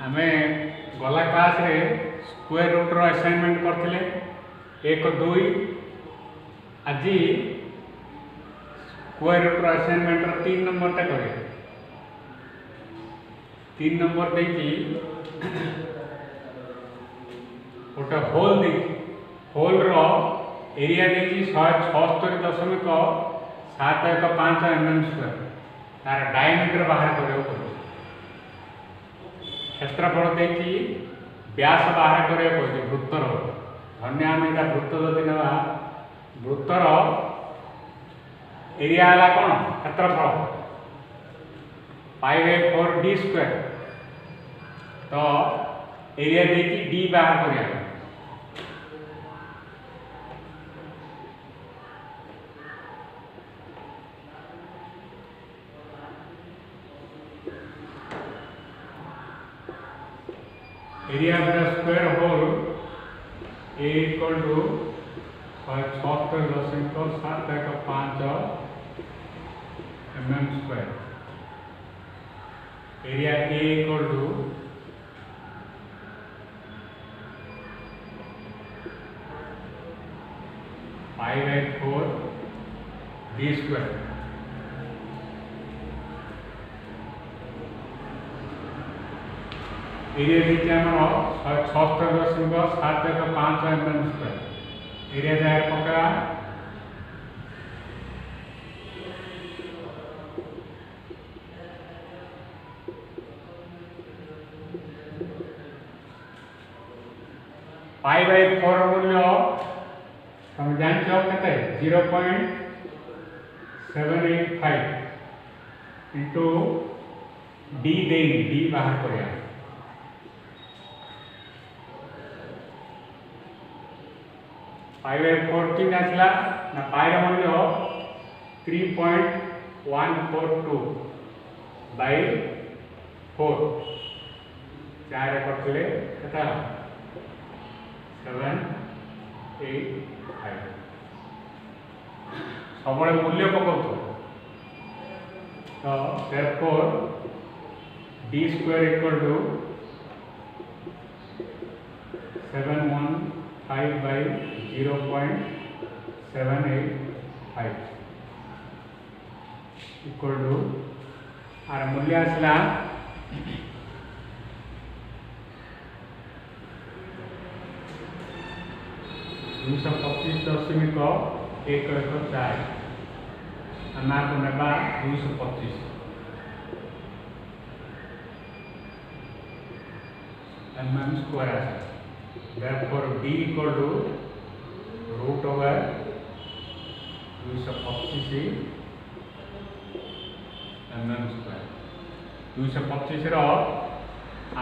आमे गला क्लास रे स्क्वायर रूट रो असाइनमेंट करथिले 1 2 आज स्क्वायर रूट रो असाइनमेंट रो 3 नंबर टा करे 3 नंबर देखि गोटे होल रो एरिया देखि 176.715 mm²। तार डायमीटर बाहर करियो पड़ो। क्षेत्रफल देखि व्यास बाहर करियो पड़ो वृत्तर। धन्य आम एटा वृत्त जदि नेबा वृत्तर एरिया हला कोन क्षेत्रफल π/4d²। तो एरिया देखि d बाहर करिया area of the square hole A equal to 176.715 mm²। Area A equal to π/4d²। Area देखिए आमर 176.715 mm²। एरिया जाए पका π/4 मूल्य तुम जानछ केते 0.785 इंटू डी दे डी बाहर करिया π/14 आसला ना पाई रो मूल्य 3.142 बाय 4 चार करथले केता 785 सबले मूल्य पकौतो। तो therefore d² equal to 715 by 0.785 equal to आर मूल्य आसला 225.114। आम को नेबा 225 mm²। therefore d equal to root over 225 mm²। 225 रो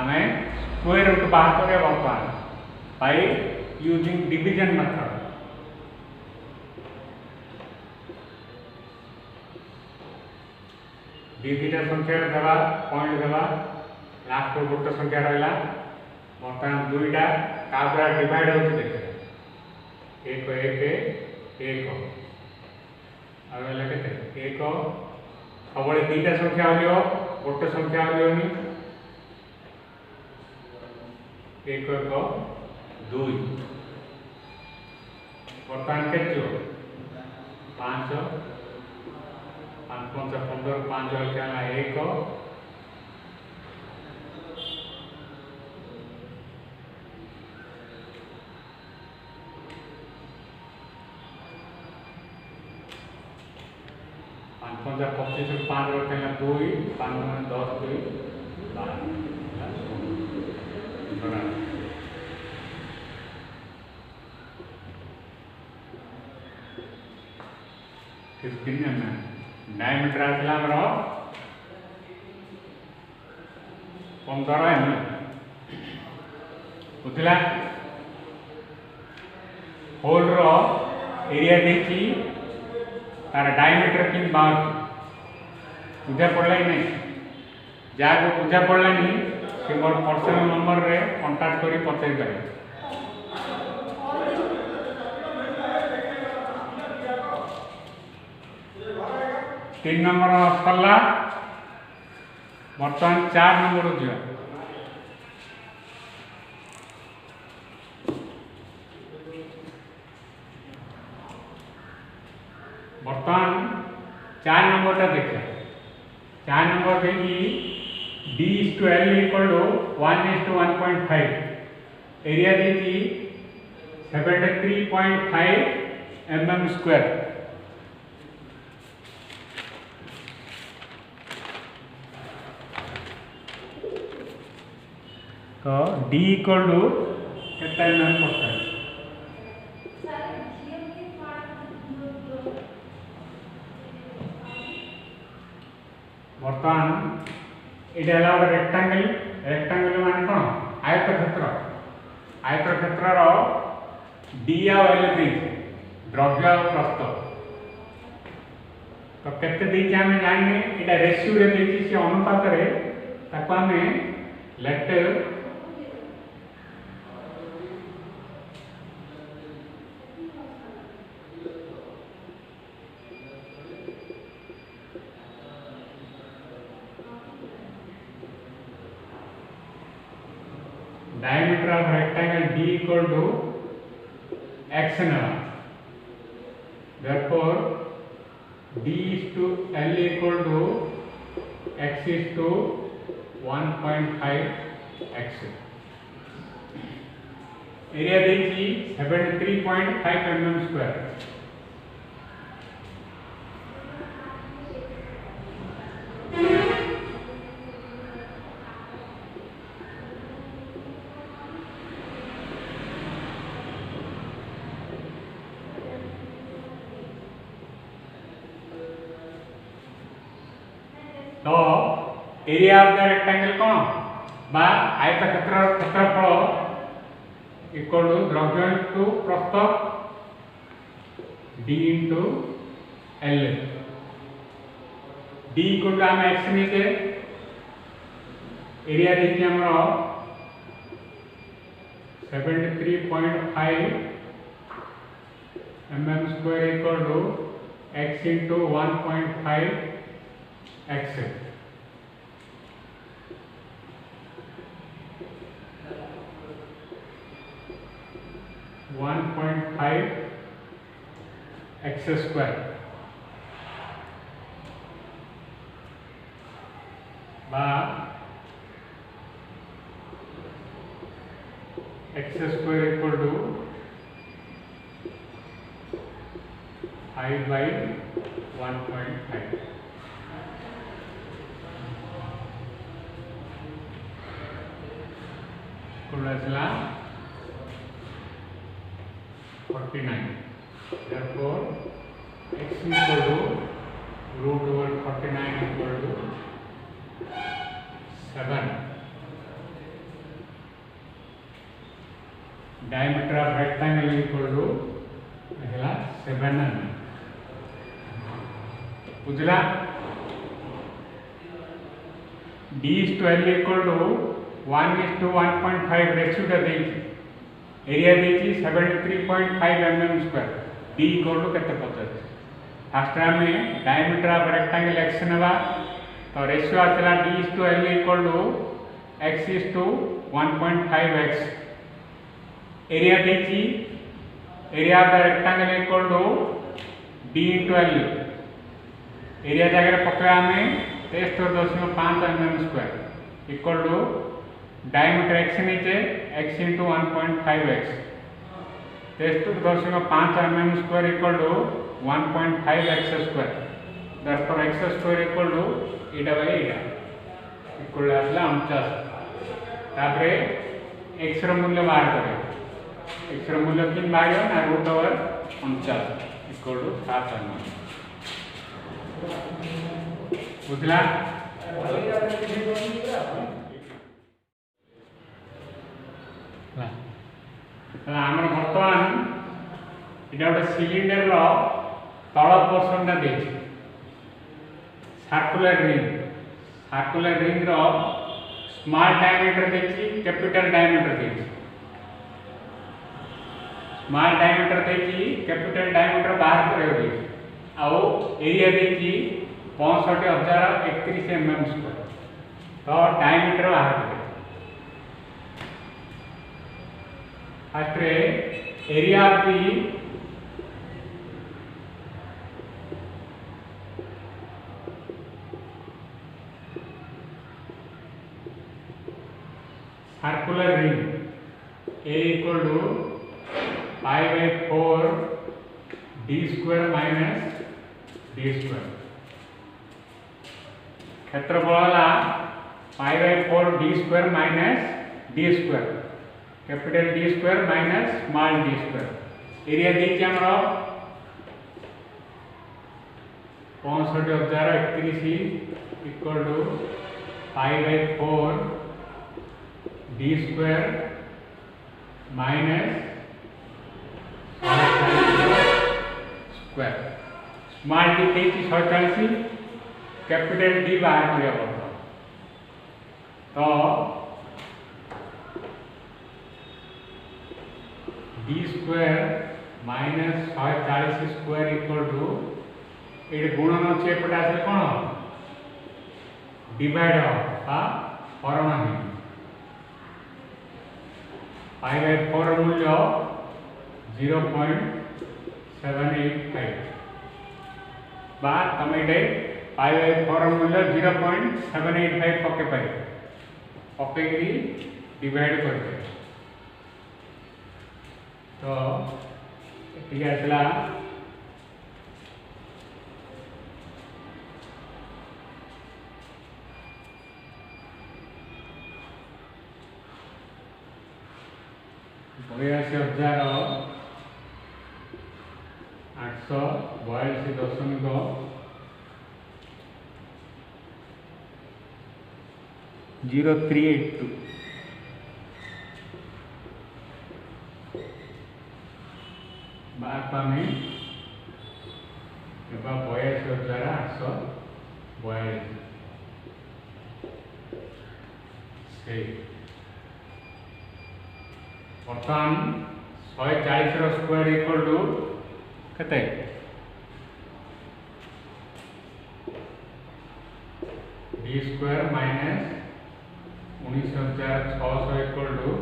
आमे स्क्वायर रूट बाहर करे बर्तमान बाय यूजिंग डिवीजन मेथड। दीटा संख्या देवा पॉइंट देवा लास्ट गोटे संख्या रहा बर्तमान दुईटा का द्वारा डिवाइड होती देखे 1 1 1 आगे केते 1 सब दीटा संख्या हो गोटे संख्या होनी 1 1 2 बर्तमान के 5 5 5 15 5 क्या 1 5 25 5 रखे 2 5 10 2 12 15 mm डायमीटर आसला 15 mm बुझला। होल रो एरिया देखी तार डायमीटर कि बाहर बुझा पड़ा ही नहीं जहाँ को बुझा पड़ा नहीं से मोर पर्सनल नंबर रे कांटेक्ट करी पचारि पारे। 3 नंबर सरला बर्तमान 4 नंबर दिया बर्तमान 4 नंबर देखा 4 नंबर देखी D/L इक्वल टू 1:1.5 एरिया देखी 73.5 mm²। तो D इक्वल टू कितना mm पड़ता है? बर्तमान ये रेक्टांगल मान कौन आयतक्षेत्र डी आ एल द्रव्य और प्रस्थ तो केते देखे आम जाने ये रेशियो रे देखी से अनुपात रे ताको आम late diameter of rectangle D equal to x now. Therefore, D is to L equal to x is to 1.5 x. Area देखिए 73.5 mm²। तो एरिया ऑफ द रेक्टेंगल कौन बा क्षेत्रफल इक्वल टू द्रव्य इंटू प्रस्थ D into L। D equal to आम x नीचे area देखिए हमरो 73.5 mm² equal to x into 1.5 x। x² बा x² इक्वल टू 5/1.5। कुलसला 49। Therefore, x equal to √49 equal to 7। Diameter of rectangle equal to 7 mm। बुझला D is to L equal to 1:1.5 ratio देखिए area देखिए 73.5 mm²। D equal to केते पचास fast में diameter of rectangle x नेबा तो ratio आसला D is to L equal to x is to 1.5x। Area देखिए area of the rectangle equal to D into L। Area जगह पकड़ा में 73.5 mm² equal to diameter x नीचे x into 1.5x 73.5 mm² equal to 1.5x²। therefore x² equal to एटा by एटा equal आसला 49। तापरे x रो मूल्य बाहर करे x रो मूल्य किन बाहर ना √49 इक्वल टू 7 mm। बुझला आमर बर्तमान इटा गोटे सिलिंडर रो तल पोर्शन टा देछि सर्कुलर रिंग रो स्मॉल डायमीटर देछि कैपिटल डायमीटर देछि स्मॉल डायमीटर देछि कैपिटल डायमीटर बाहर करे देछि आउ एरिया देछि 65,031 mm²। तो डायमीटर बाहर करे first area of the circular ring A equal to pi by 4 d square minus d square. क्षेत्रफल है pi by 4 d square minus d square. Capital D square minus small d square. Area देखिए हमारा 65,31 equal to pi by 4 d square minus square. Small d देखिए 47, capital D बाहर हो गया तो d square minus 140 square equal to ये गुणन अच्छे एपटे आसे कौन डिवाइड हा हरण ही pi by 4 मूल्य 0.785 बा तमे इटे pi by 4 मूल्य 0.785 पके पाए पके की डिवाइड करते तो ठीक है चला बयासी हजार 842.0382 बारह में 82,842 बर्तमान 140 स्क्वायर इक्वल टू केते d square minus 19,600 equal to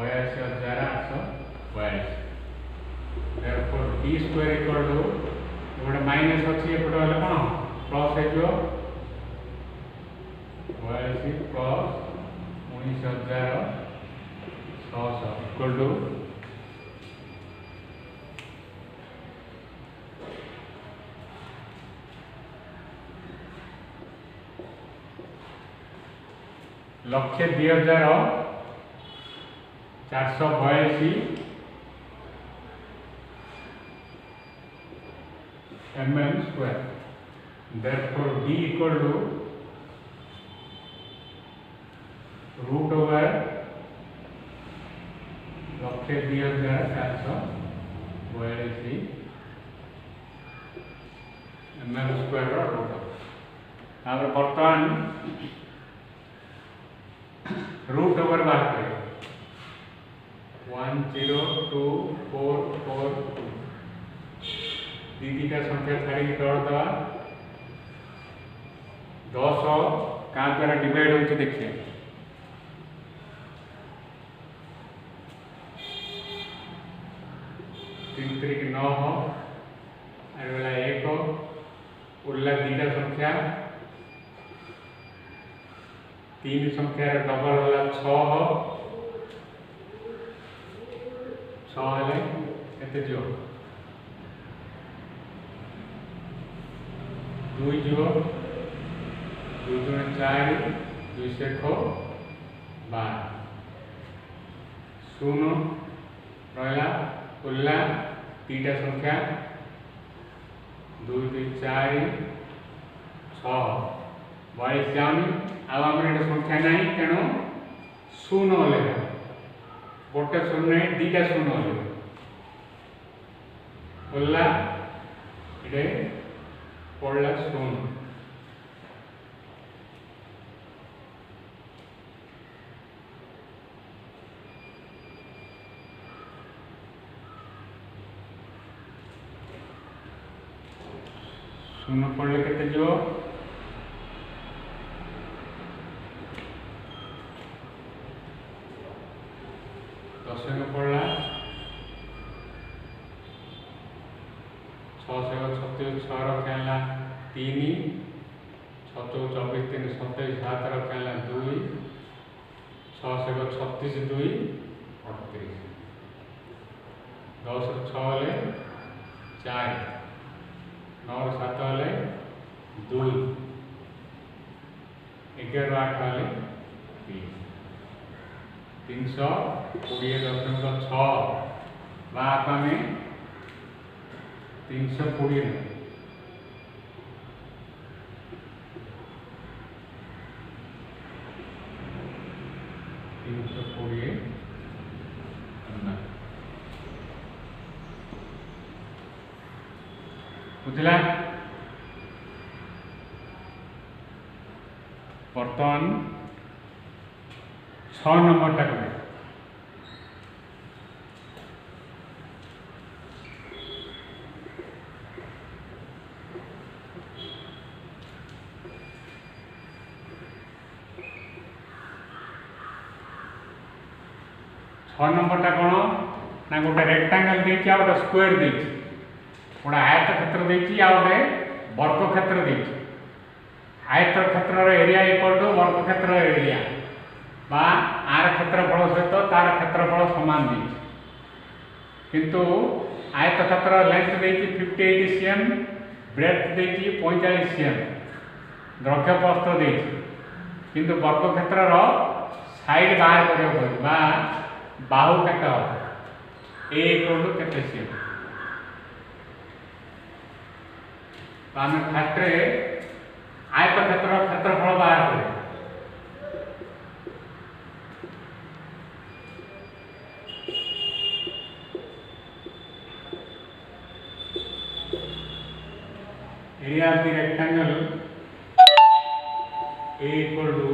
82,842. therefore d square equal to गोटे माइनस अच्छी एपटे वाले कौन प्लस है जो 82 प्लस 19,600 इक्वल टू लक्ष्य 2,482 mm square. therefore d equal to root over लक्ष्य 2,482 mm square रूट बर्तमान रूट ओवर बाहर करें 102,442 दीटा संख्या छाड़ी तौर दवा 10 क्या द्वारा डिवाइड हो देखिए 3 3 9 अगला 1 उरला दीटा संख्या 3 संख्या डबल वाला 6 हेले केते जो 2 जो 2 गुण 4 2 से 12 शून्य रहा उल्ला तीटा संख्या 2 2 4 6 22 जाऊनी आम संख्या ना तेणु शून्य ओल्ले गोटे शून्य दीटा शून्य ओल्ला ये पड़ा शून्य शून्य पड़े के जो 10 पड़ा 6 से 36 6 रखा 3 6 24 3 27 7 रखा 2 6 36 2 38 10 6 हेले 4 9 7 हेले 2 11 8 हेले 3 320.6 बाप में 320 बुझला बर्तमान 6 नंबर टा करें 6 नंबर टा कौन ना गोटे रेक्टांगल देछि आ गोटे स्क्वायर देछि गोटे आयत क्षेत्र देछि आ गोटे वर्ग क्षेत्र देछि आयत क्षेत्र एरिया इक्वल टू वर्ग क्षेत्र एरिया बा आर क्षेत्रफल सहित तार क्षेत्रफल समान देछि किंतु आयत क्षेत्र लेंथ देछि 58 cm ब्रेथ देछि 45 cm दैर्घ्य प्रस्थ देछि किंतु वर्ग क्षेत्र साइड बाहर करियो बा बाहु केते ए इक्वल टू केते cm आम फास्ट आयत क्षेत्र क्षेत्रफल बाहर करें area of the rectangle A equal to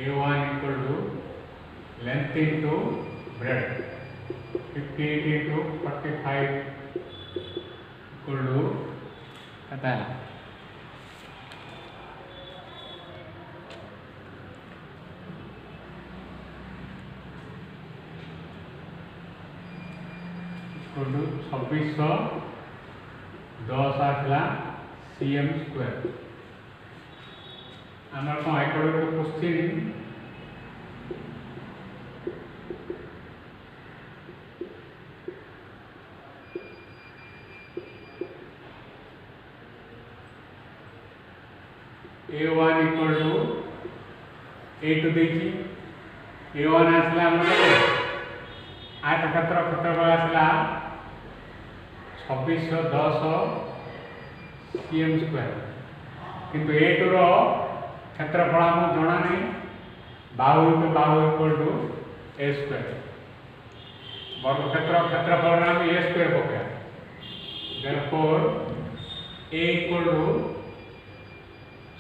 A1 equal to length into breadth 58 into 45 equal to कता है equal to 2610 आसला cm स्क्वायर आमर को हाइकोर्ट को question A1 equal to A2 देखी A1 आसला आयत क्षेत्रफल आसला 2610 cm स्क्वायर किंतु A2 रो क्षेत्रफल आम जना नहीं बाहु into Bahu equal to A square वर्ग क्षेत्र क्षेत्रफल नाम ए स्क्वायर पका देयरफॉर ए इक्वल टू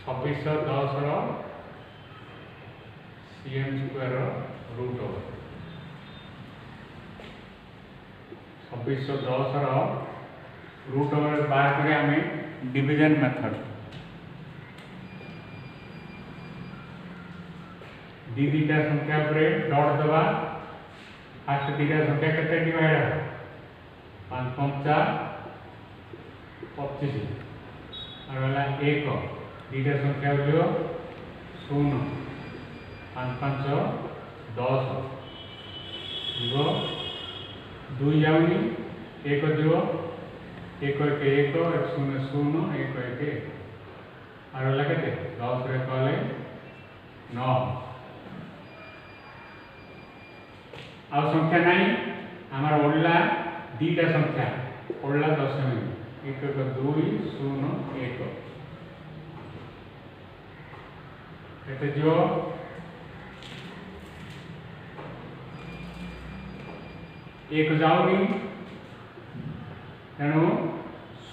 2610 रो cm स्क्वायर रूट ओवर 2610 रो रूट ओवर बाहर करे हमें डिवीजन मेथड दीटा संख्या पर डॉट दबा फास्ट दीटा संख्या केते डिवाइड 5 5 25 और वाला 1 दीटा संख्या जो 0 5 5 10 जो 2 जाउनी 1 जो 1 1 1 0 0 1 1 और वाला केते 10 रे कहले 9 आ संख्या नहीं हमारा ओडला दीटा संख्या ओडला दशमी 1 2 0 1 एते जो एक जाऊनी तेणु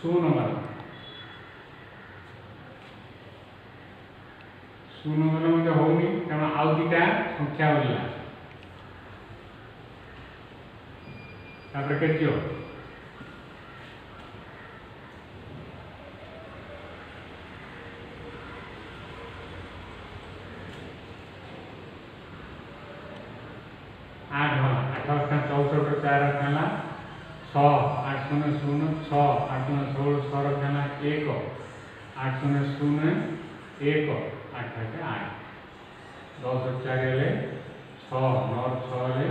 0 मार 0 मार होनी तेणु आउ दीटा संख्या बोलला तापर के 8 8 64 4 रखना 6 8 0 0 6 8 0 16 6 रखना 1 8 0 0 1 8 8 10 और 4 हेले 6 9 6 हेले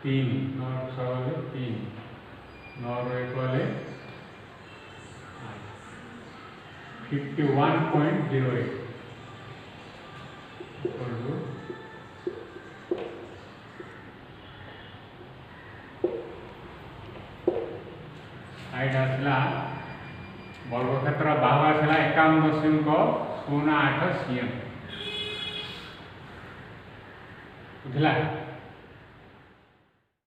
3 9 6 हेले 3 9 1 हेले 51.08 हाइट आसला वर्गक्षेत्र बाहु आसला 51.08 सीएम बुझला।